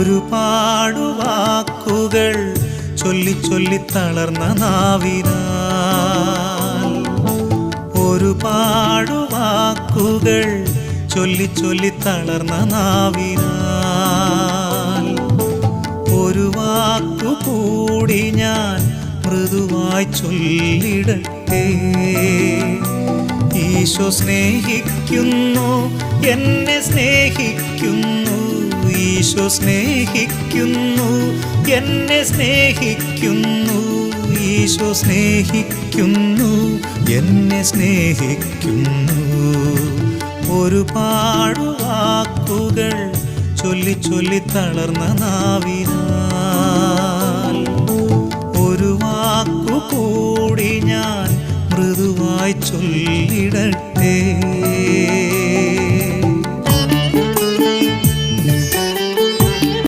ഒരുപാടു വാക്കുകൾ ചൊല്ലി ചൊല്ലി തളർന്ന നാവിനാൽ, ഒരുപാടു വാക്കുകൾ ചൊല്ലി ചൊല്ലി തളർന്ന നാവിനാൽ, ഒരു വാക്കു കൂടി ഞാൻ മൃദുവായി ചൊല്ലിടട്ടെ. ഈശോ സ്നേഹിക്കുന്നു, എന്നെ സ്നേഹിക്കുന്നു. ഈശോ സ്നേഹിക്കുന്നു, എന്നെ സ്നേഹിക്കുന്നു. ഈശോ സ്നേഹിക്കുന്നു, എന്നെ സ്നേഹിക്കുന്നു. ഒരുപാടു വാക്കുകൾ ചൊല്ലി ചൊല്ലി തളർന്ന നാവിനാൽ, ഒരു വാക്കു കൂടി ഞാൻ മൃദുവായി ചൊല്ലിടട്ടെ.